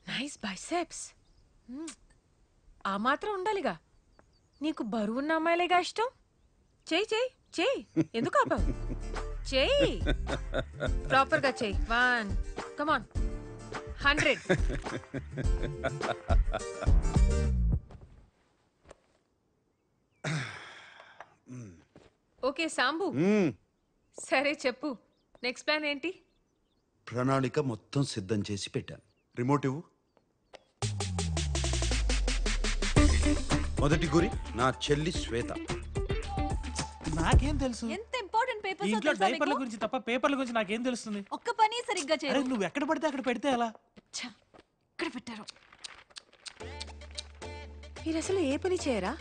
Nice biceps. ఆ మాత్రం ఉండాలిగా. నీకు బరువున్న అమ్మాయిలేగా ఇష్టం. చెయ్యి చెయ్యి చెయ్యి, ఎందుకు ఆపావు? చెయ్యి, ప్రాపర్ గా చెయ్యి. 1 కమాన్ 100. ఓకే సాంబు, సరే చెప్పు, నెక్స్ట్ ప్లాన్ ఏంటి? ప్రణాళిక మొత్తం సిద్ధం చేసి పెట్టాను. రిమోట్ ఇవ్వు. మొదటి గురి నా చెల్లి శ్వేత. నాకేం తెలుసు? ఎంత ఇంపార్టెంట్ పేపర్స్ ఇంట్లో డైపర్ల గురించి తప్ప పేపర్ల గురించి నాకేం తెలుస్తుంది? ఒక్క పని సరిగ్గా అరే చేయరు. నువ్వు ఎక్కడ పడితే అక్కడ పెడితే ఎలా? ఇక్కడ పెట్టారు. మీరు అసలు ఏ పని చేయరా?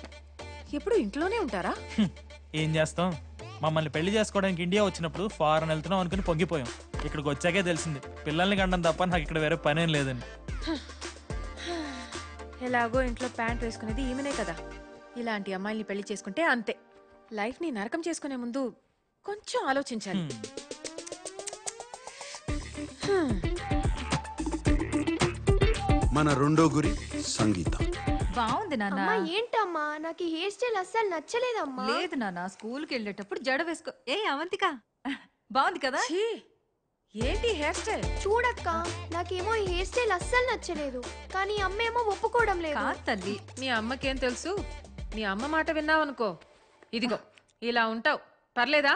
ఎప్పుడు ఇంట్లోనే ఉంటారా? ఏం చేస్తాం, మమ్మల్ని పెళ్లి చేసుకోవడానికి ఇండియా వచ్చినప్పుడు ఫారెన్ వెళ్తున్నాం అనుకుని పొంగిపోయాం. ఇక్కడికి వచ్చాకే తెలిసింది పిల్లల్ని కండం తప్ప నాకు ఇక్కడ వేరే పనేం లేదని. ఎలాగో ఇంట్లో ప్యాంట్ వేసుకునేది ఈమెనే కదా. ఇలాంటి అమ్మాయిల్ని పెళ్లి చేసుకుంటే అంతే. లైఫ్ ని నరకం చేసుకునే ముందు కొంచెం ఆలోచించాలి. మన రెండో గురి సంగీత. బాగుంది నాన్న. ఏంటమ్మా నాకు ఈ హెయిర్ స్టైల్ అస్సలు నచ్చలేదమ్మా. లేదు నాన్న, స్కూల్ కి వెళ్ళేటప్పుడు జడ వేసుకో. ఏ అవంతిక, బాగుంది కదా? ఛీ, ఏంటి హెయిర్ స్టైల్? చూడక్క, నాకేమో ఈ హెయిర్ స్టైల్ అస్సలు నచ్చలేదు, కానీ అమ్మేమో ఒప్పుకోవడం లేదు. కాదు తల్లి, మీ అమ్మకేం తెలుసు? మీ అమ్మ మాట విన్నావనుకో, ఇదిగో ఇలా ఉంటావు. పర్లేదా?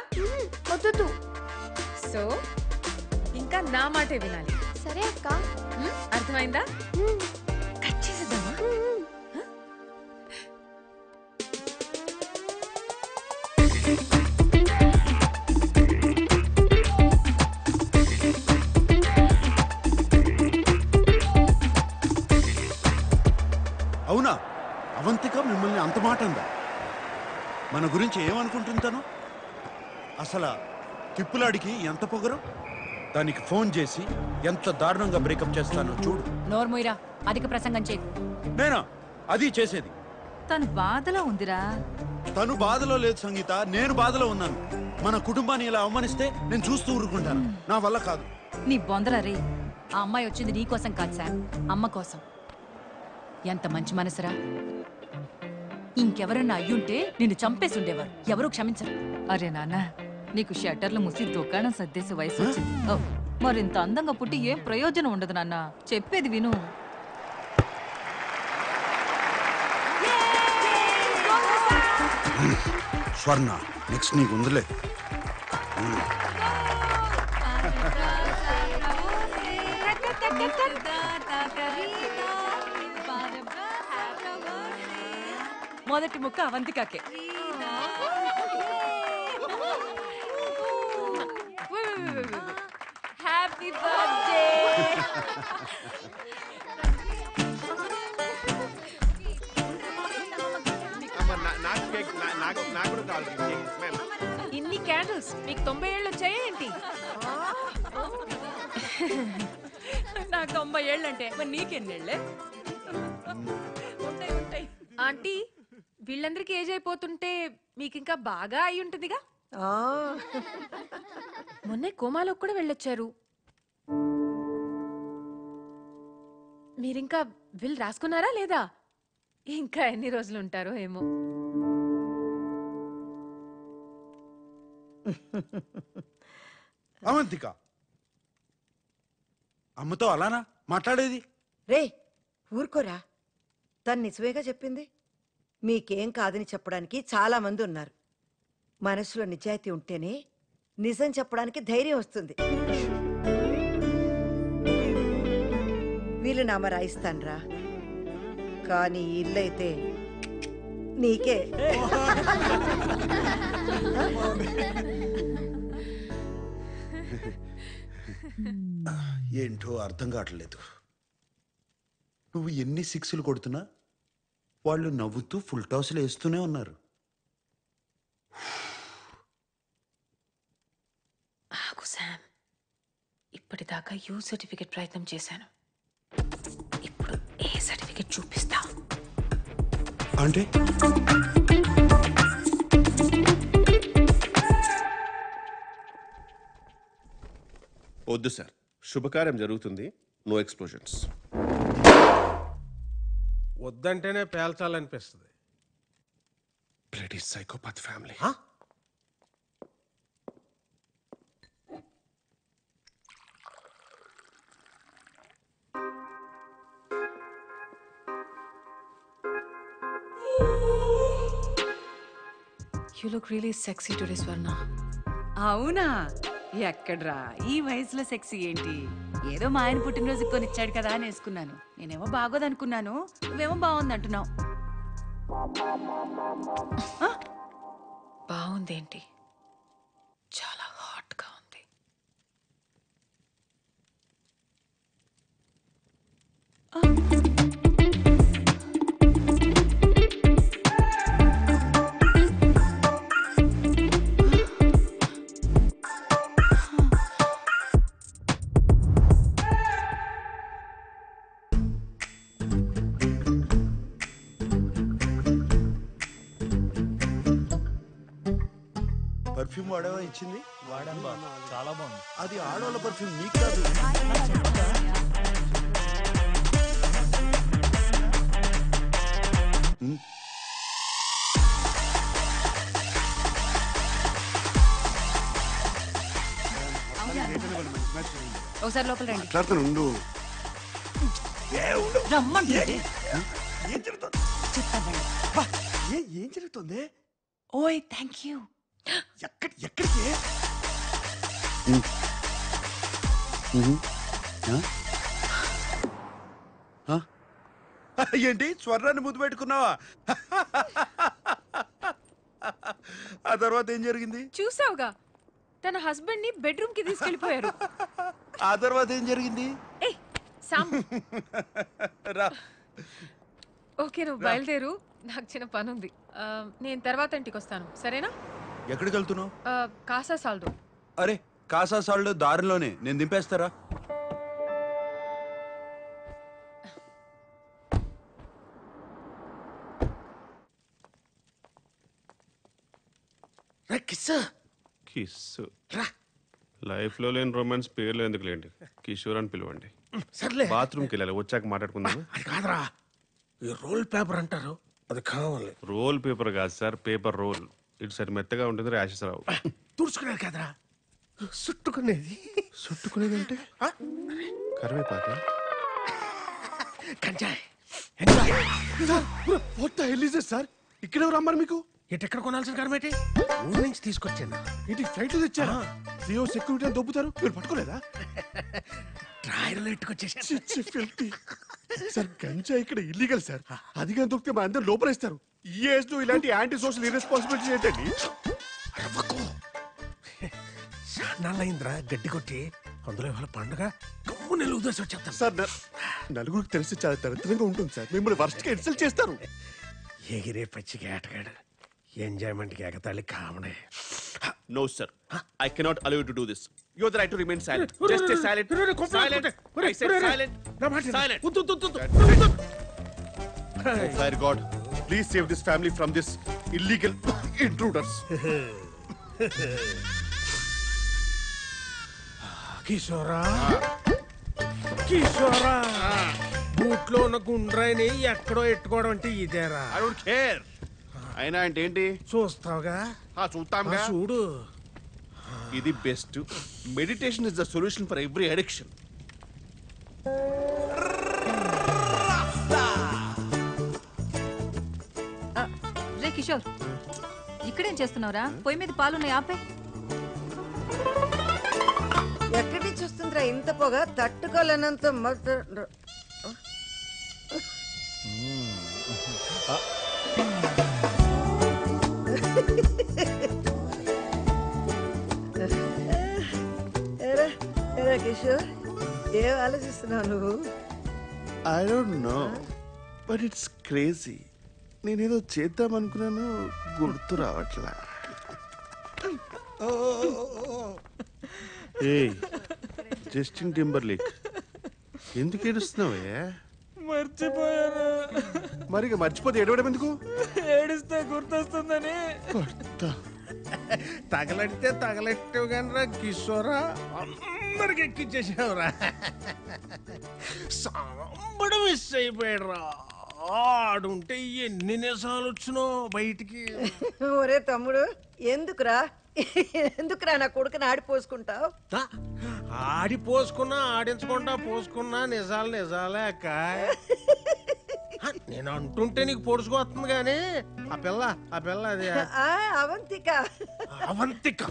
వద్దు. సో ఇంకా నా మాటే వినాలి. సరే అక్క. అర్థమైందా? కట్ చేసేద్దామా? అవునా? అవంతిక మిమ్మల్ని అంత మాట అందా? మన గురించి ఏమనుకుంటుంటాను? అసలు తిప్పులాడికి ఎంత పొగరు. దానికి ఫోన్ చేసి ఎంత దారుణంగా బ్రేకప్ చేస్తానో చూడు. నోర్మోయిరా, అధిక ప్రసంగం చేయి. నేనా అది చేసేది? తను బాధలో ఉందిరా. తను బాధలో లేదు సంగీత, నేను బాధలో ఉన్నాను. మన కుటుంబాన్ని ఇలా అవమానిస్తే నేను చూస్తూ ఊరుకుంటాను. నా వల్ల కాదు. నీ బొందల రే. ఆ అమ్మాయి వచ్చింది నీ కోసం కాదు శామ్, అమ్మ కోసం. ఎంత మంచి మనసురా. ఇంకెవరన్నా అయ్యుంటే నిన్ను చంపేసి ఉండేవారు. ఎవరూ క్షమించరు. అరే నాన్న, నీకు షట్టర్లు ముసి దుకాణం సర్దేసే వయసు వచ్చింది. మరింత అందంగా పుట్టి ఏం ప్రయోజనం ఉండదు నాన్న. చెప్పేది విను. స్వర్ణ, నెక్స్ట్ నీకు ఉందిలే. మొదటి ముక్క అవంతికాకే. Happy birthday. ఇన్ని క్యాండిల్స్ మీకు 90 ఏళ్ళు వచ్చాయా ఏంటి? నాకు 90 ఏళ్ళంటే మరి నీకెన్నేళ్లే? ఉంటాయి. ఆంటీ, వీళ్ళందరికీ ఏజ్ అయిపోతుంటే మీకు ఇంకా బాగా అయి ఉంటుందిగా. మొన్నే కోమాలోకి కూడా వెళ్ళొచ్చారు. మీరింకా విల్ రాసుకున్నారా లేదా? ఇంకా ఎన్ని రోజులు ఉంటారో ఏమో. అవంతిక, అమ్మతో అలానా మాట్లాడేది? రే ఊరుకోరా, తను నిజమేగా చెప్పింది. మీకేం కాదని చెప్పడానికి చాలా మంది ఉన్నారు. మనసులో నిజాయితీ ఉంటేనే నిజం చెప్పడానికి ధైర్యం వస్తుంది. వీలునామా రాయిస్తాన్రా, కానీ ఇల్లైతే నీకే. ఏంటో అర్థం కావట్లేదు. నువ్వు ఎన్ని సిక్స్లు కొడుతున్నా వాళ్ళు నవ్వుతూ ఫుల్ టాస్లు వేస్తూనే ఉన్నారు. ఆగు శామ్, ఇప్పటిదాకా యూ సర్టిఫికెట్ ప్రయత్నం చేశాను. ఇప్పుడు ఏ సర్టిఫికెట్ చూపిస్తా అంటే వద్దు సార్, శుభకార్యం జరుగుతుంది, నో ఎక్స్ప్లోజన్స్. వద్దంటేనే పేల్చాలనిపిస్తుంది. Bloody psychopath family. You look really sexy today Swarna. అవునా? ఎక్కడ్రా ఈ వయసులో సెక్సీ ఏంటి? ఏదో మా ఆయన పుట్టినరోజు కొనిచ్చాడు కదా అని వేసుకున్నాను. నేనేమో బాగోదనుకున్నాను, నువ్వేమో బాగుంది అంటున్నావు. బాగుందేంటి, చాలా హాట్ గా ఉంది. పర్ఫ్యూమ్ వాడేవా ఇచ్చింది? వాడాను బా, చాలా బాగుంది. అది ఆడవాళ్ళ పర్ఫ్యూమ్, నీకు కాదు. ఒకసారి లోపల రండి. మాట్లాడుతాను. రమ్మంటే ఏం జరుగుతుంది? చెప్తాను. ఏం జరుగుతుంది? ఓయ్ థ్యాంక్ యూ. ఎక్కడికి? ఏంటి స్వర్ణాన్ని ముద్దు పెట్టుకున్నావా? ఆ తర్వాత ఏం జరిగింది? చూసావుగా, తన హస్బెండ్ ని బెడ్రూమ్ కి తీసుకెళ్లిపోయారు. ఆ తర్వాత ఏం జరిగింది? ఏయ్ సామ్, రా. ఓకే నువ్వు బయలుదేరు, నాకు చిన్న పని ఉంది. నేను తర్వాత ఇంటికి వస్తాను, సరేనా? ఎక్కడికి వెళ్తున్నావు? కాసా సాల్దో. అరే కాసా సాల్డ్ దారిలోనే, నేను దింపేస్తారా? కిస్ లైఫ్ లో లేని రొమాన్స్ పేర్లు ఎందుకు లేండి, కిషోర్ అని పిలవండి. సర్లే, బాత్రూమ్కి వెళ్ళాలి, వచ్చాక మాట్లాడుకుందాం. అది కాదురా, ఈ రోల్ పేపర్ అంటారు, అది కావాలి. రోల్ పేపర్ కాదు సార్, పేపర్ రోల్. ఇటు సరి మెత్తగా ఉంటుంది, ర్యాషెస్ రావు. తుడుచుకునేది కాదురా, చుట్టుకునేది. చుట్టుకునేది అంటే కరివేపాక. కంచాయ్. సార్ ఇక్కడ ఎవరు అమ్మారు మీకు? ఎక్కడ కొనాల్సిన కరమేటి? ఊరి నుంచి తీసుకొచ్చాను. ఏంటి ఫ్లైట్ తెచ్చారా? జియో సెక్యూరిటీ అని దొబ్బుతారు, మీరు పట్టుకోలేదా? డ్రాయర్లో ఎట్టుకొచ్చేసాను. సార్ గంజా ఇక్కడ ఇల్లీగల్ సార్, అది కానీ దొరికితే మా అందరు లోపలేస్తారు. ఈ ఏజ్ లో ఇలాంటి యాంటీ సోషల్ ఇర్రెస్పాన్సిబిలిటీ ఏంటండి? నాళ్ళయిందిరా గడ్డి కొట్టి, అందులో ఇవాళ పండుగ గమ్ము నెల ఉదర్సి వచ్చేస్తాను. సార్ నలుగురికి తెలిసి చాలా దరిద్రంగా ఉంటుంది సార్, మిమ్మల్ని వర్స్ట్ గా ఇన్సల్ట్ చేస్తారు. ఎగిరే పచ్చికి ఆటగాడు, ఎంజాయ్మెంట్కి ఎగతాళి కామనే. No sir, I cannot allow you to do this. You have the right to remain silent. Just stay silent. Silent. I said silent. Silent. Oh fire God, please save this family from this illegal intruders. కిషోరా, కిషోరా, బూట్లో ఉన్న గుండ్రాయిని ఎక్కడో ఎట్టుకోవడం అంటే ఇదేరా? I don't care. అయినా అంటే ఏంటి? చూస్తావుగా? చూస్తాంగా. చూడు, ఇది best. Meditation is the solution for every addiction. రే కిషోర్, ఇక్కడేం చేస్తున్నావురా? పొయ్యి మీద పాలున్నాయి, ఆపే. ఎక్కడి నుంచి వస్తుందిరా ఇంత పొగ? తట్టుకోలేనంత కిషోర్, ఏం ఆలోచిస్తున్నావు నువ్వు? I don't know, but it's crazy. నేనేదో చేద్దాం అనుకున్నాను, గుర్తు రావట్లా. ఏయ్ జస్టిన్ టింబర్లేక్, ఎందుకు ఏడుస్తున్నావే? మర్చిపోయాను. మరి మర్చిపోతే ఏడవడం ఎందుకు? ఏడిస్తే గుర్తొస్తుందని. తగలడితే తగలెట్టవు కానీ రా కిషోరా. అందరికి ఎక్కించేసావురా. సాంబడు మిస్ అయిపోయాడు రా. ఆడుంటే ఎన్ని నిజాలు వచ్చినో బయటికి. ఒరే తమ్ముడు, ఎందుకురా నా కొడుకుని ఆడిపోసుకుంటావు? ఆడి పోసుకున్నా ఆడించకుండా పోసుకున్నా నిజాలు నిజాలే అక్క. నేను అంటుంటే నీకు పొడుచుకొస్తుంది కానీ ఆ పిల్ల అది అవంతిక. అవంతిక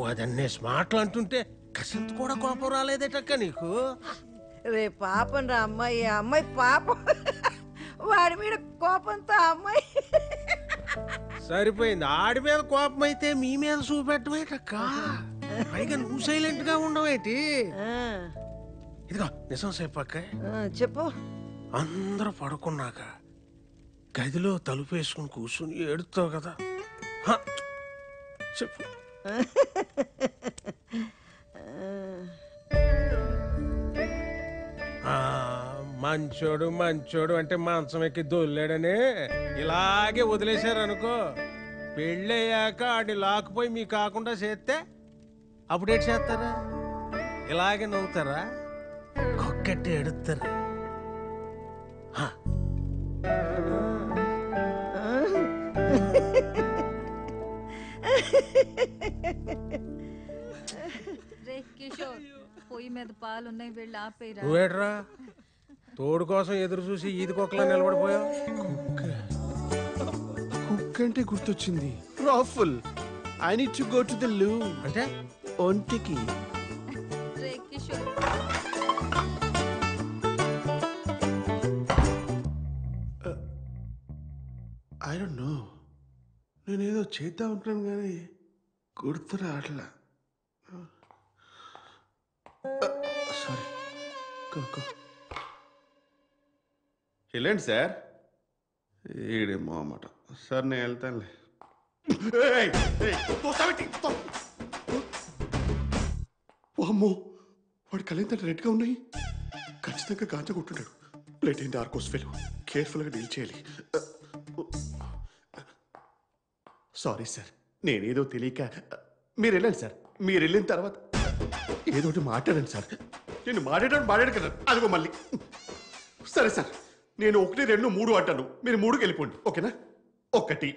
అదన్నీ స్మార్ట్లు అంటుంటే కసంత కూడా కోపం రాలేదేటక్క నీకు? రే పాపం రా అమ్మాయి పాపం. వాడి మీద కోపంతో అమ్మాయి సరిపోయింది. ఆడి మీద కోపం అయితే మీ మీద చూపెట్టమేటక్క. పైగా నువ్వు సైలెంట్ గా ఉండవేటి? ఇదిగో నిజం చెప్పక్క. చెప్పు. అందరూ పడుకున్నాక గదిలో తలుపేసుకుని కూర్చుని ఏడుతావు కదా, చెప్పు. మంచోడు అంటే మంచం ఎక్కి దొల్లాడని ఇలాగే వదిలేశారనుకో, పెళ్ళయ్యాక ఆడిని లాక్కుపోయి మీ కాకుండా చేస్తే అప్పుడేటి చేస్తారా? ఇలాగే నవ్వుతారా? కొక్కట్టి ఎడుతారా? పొయ్యి మీద పాలున్నాయి, వెళ్ళి ఆపేరా. నువ్వేట్రా తోడు కోసం ఎదురు చూసి ఈది కుక్కలా నిలబడిపోయావు? కుక్క అంటే గుర్తొచ్చింది. రాఫుల్, I need to go to the loo. అంటే ఒంటికి. ఐ డోంట్ నో, నేనేదో చేద్దాం అనుకున్నాను కానీ గుర్తు రావట్లా. సారీ. వెళ్ళండి సార్. ఈడేమో అన్నమాట. సార్ నేను వెళ్తానులే. అమ్మో, వాడి కళ్ళెంత రెడ్గా ఉన్నాయి. ఖచ్చితంగా గాంజా కొట్టుంటాడు. లేట్ అయింది ఆర్కోస్ ఫెలో. కేర్ఫుల్గా డీల్ చేయాలి. సారీ సార్, నేనేదో తెలియక. మీరు వెళ్ళండి సార్. మీరు వెళ్ళిన తర్వాత ఏదో ఒకటి మాట్లాడండి సార్. నేను మాట్లాడాడు కదా, అదిగో మళ్ళీ. సరే సార్, నేను 1, 2, 3 అంటాను. మీరు 3కి వెళ్ళిపోండి, ఓకేనా? 1.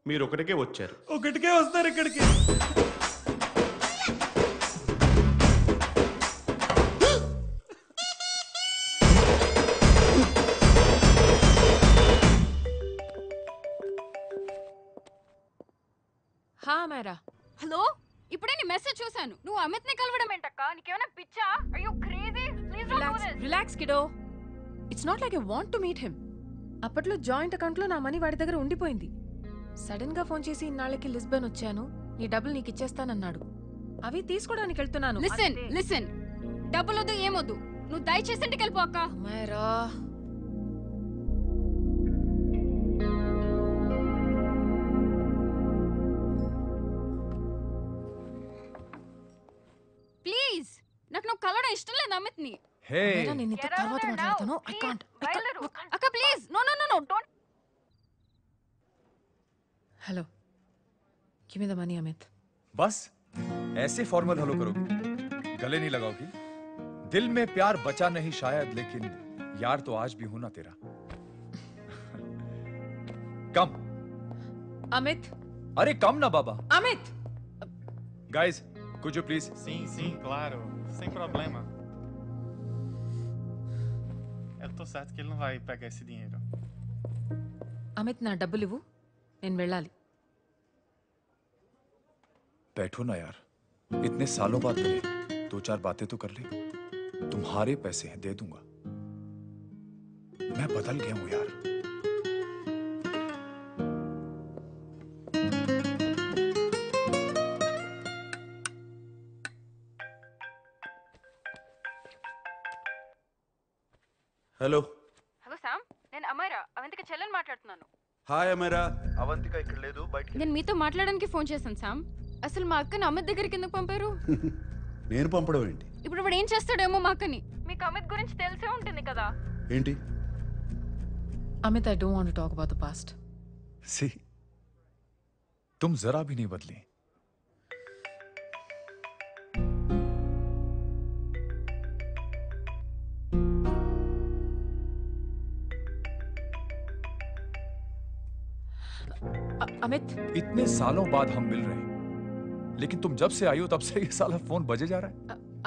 మీరు 1కే వచ్చారు. 1కే వస్తారు ఇక్కడికి. హా మేరా. హలో, ఇప్పుడే నీ మెసేజ్ చూశాను. నువ్వు అమిత్ ని కలవడం ఏంటక్క? నీకేమైనా పిచ్చా? Are you crazy? Please don't do this. Relax kiddo. It's not like I want to meet him. అప్పట్లో జాయింట్ అకౌంట్ లో నా మనీ వాడి దగ్గర ఉండిపోయింది. సడన్ గా ఫోన్ చేసి ఇన్నాళ్ళకి లిస్బన్ వచ్చాను, నీ డబ్బులు నీకు ఇచ్చేస్తానన్నాడు. అవి తీసుకోవడానికి వెళ్తున్నాను. లిసన్, డబ్బులు వద్దు, ఏమొద్దు. నువ్వు దయచేసి ఇంటికి వెళ్ళిపో అక్క. మేరా. ప్లీజ్, నాకు నువ్వు కలవడం ఇష్టం లేదు అమిత్ ని. నేను ఇంత తర్వాత మాట్లాడతాను. I can't. అక్క please, no don't. Hello, give me the money Amit. बस ऐसे फॉर्मल हेलो करोगी? गले नहीं लगाओगी? दिल में प्यार बचा नहीं शायद, लेकिन यार तो आज भी हूं ना तेरा. कम. अमित. अरे कम ना बाबा. Amit. Guys, could you please? Sim, claro. Sem problema. Eu tô certo que ele não vai pegar esse dinheiro. Amit, నా డబ్బులు ఇవ్వు, నేను వెళ్ళాలి. बैठो ना यार, इतने सालों बाद मिले, 2-4 बातें तो कर ले. तुम्हारे पैसे हैं, दे दूंगा. मैं बदल गया हूं यार. హలో. హలో సామ్, నేను అమైరా, అవంతిక చెల్లెని మాట్లాడుతున్నాను. హాయ్ అమైరా. అవంతిక ఇక్కడ లేదు, బయటికి. నేను మీతో మాట్లాడడానికి ఫోన్ చేశాను సామ్. అసలు మా అక్కని అమిత్ దగ్గరికి ఎందుకు పంపారు? నేను పంపడం ఏంటి? ఇప్పుడు వాడు ఏం చేస్తాడేమో మా అక్కని. మీకు అమిత్ గురించి తెలిసే ఉంటుంది కదా. ఏంటి? Amit, I don't want to talk about the past. See, तुम जरा भी नहीं बदली। अमित, इतने सालों बाद हम मिल रहे हैं, लेकिन तुम जब से आई हो तब से ये साला फोन बजे जा रहा है।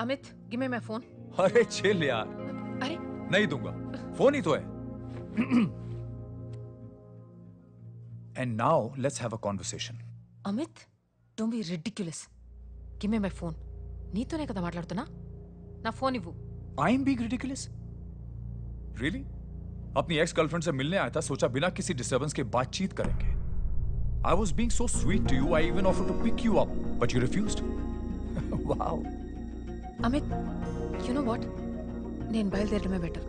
Amit, give me my phone. अरे चिल यार। अरे नहीं दूंगा, फोन ही तो है। And now let's have a conversation. Amit, don't be ridiculous. Give me my phone. నీతోనే కదా మాట్లాడుతున్నా. నా ఫోన్ ఇవ్వు. I am being ridiculous? Really? अपनी एक्स गर्लफ्रेंड से मिलने आया था, सोचा बिना किसी डिस्टर्बेंस के बातचीत करेंगे. I was being so sweet to you, I even offered to pick you up, but you refused. Wow. Amit, you know what? నేను బయలుదేరడమే better.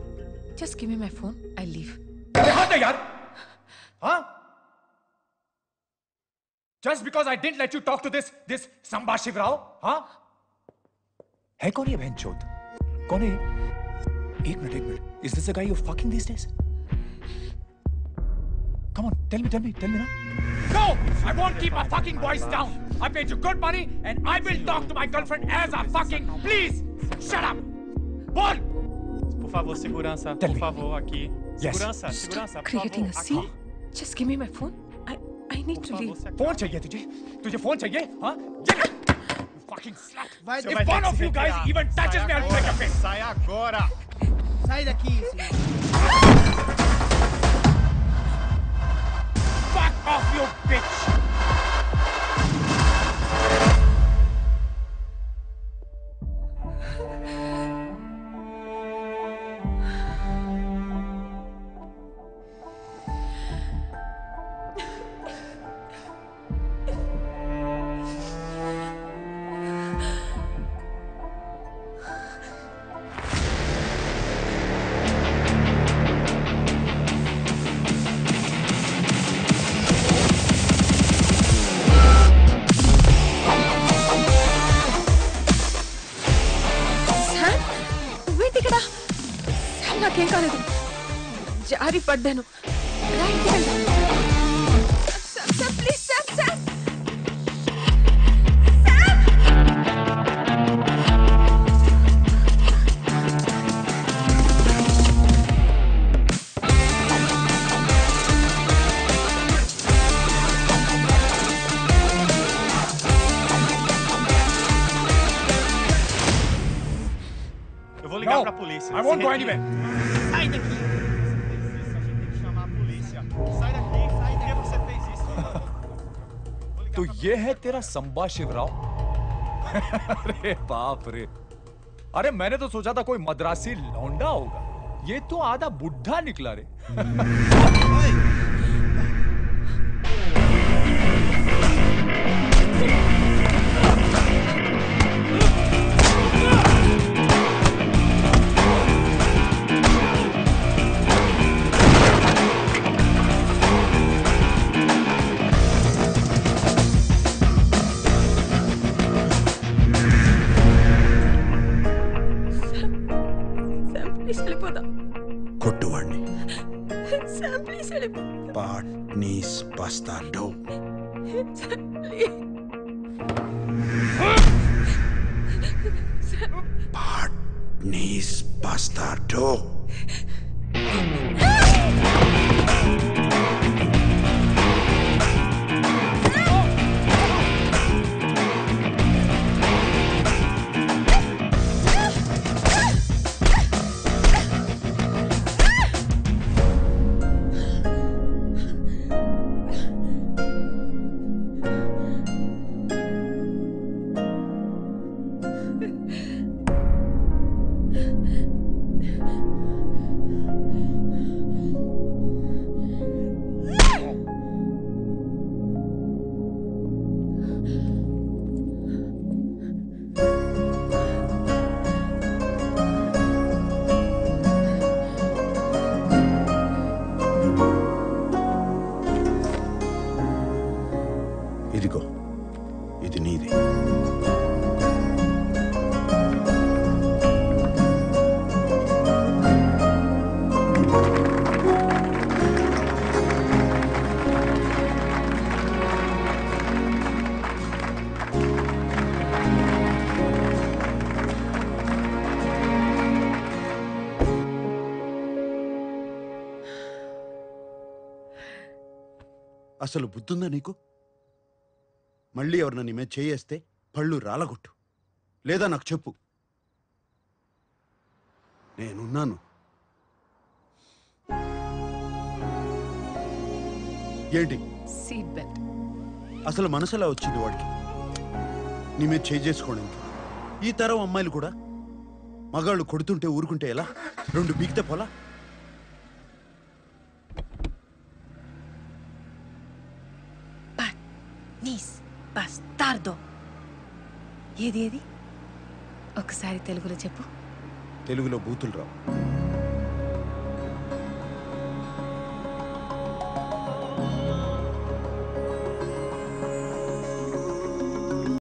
Just give me my phone, I leave. अरे हाँ यार, हाँ? Just because I didn't let you talk to this Samba Shivrao, हाँ? है कौन ये बहनचोद? कौन है? एक minute. Is this the guy you're fucking these days? Come on, tell me ना. No, I won't keep my fucking voice down. I paid you good money, and I will talk to my girlfriend as a fucking. Please, shut up. Bol. Por favor, segurança. Tell Por me. favor, aqui. Yes. Segurança, por Creating a favor. scene. Just give me my phone. I need to leave. Phone चाहिए तुझे phone चाहिए, हाँ? You fucking slut. Vai, If one of you guys even touches me, I'll break your face. Sai agora! Sai daqui, senhor. Fuck off, you bitch! నాకేం కాలేదు. జారి పడ్డాను. Please sir. Eu vou ligar pra polícia. I won't go anywhere. Sai daqui! A gente tem que chamar a polícia. Sai daqui, por que você fez isso? तो ये है तेरा संबा शिवराव? अरे बाप रे, अरे मैंने तो सोचा था कोई मद्रासी लौंडा होगा, ये तो आधा बुढ़ा निकला रे. కొట్టువాణ్ణి పాట్నీస్ బస్తాడో పాట్నీస్ బస్తాడో అసలు బుద్ధుందా నీకు? మళ్ళీ ఎవరిన నీ మీద చేయేస్తే పళ్ళు రాలగొట్టు, లేదా నాకు చెప్పు. నేనున్నాను. ఏంటి సీట్ బెల్ట్. అసలు మనసులా వచ్చింది వాడికి నీ మీద చేసుకోవడానికి? ఈ తరం అమ్మాయిలు కూడా మగాళ్ళు కొడుతుంటే ఊరుకుంటే ఎలా? 2 పీకితే పోలా? నీస్ బస్తార్దో. ఏది ఏది ఒకసారి తెలుగులో చెప్పు. తెలుగులో బూతులు రావు.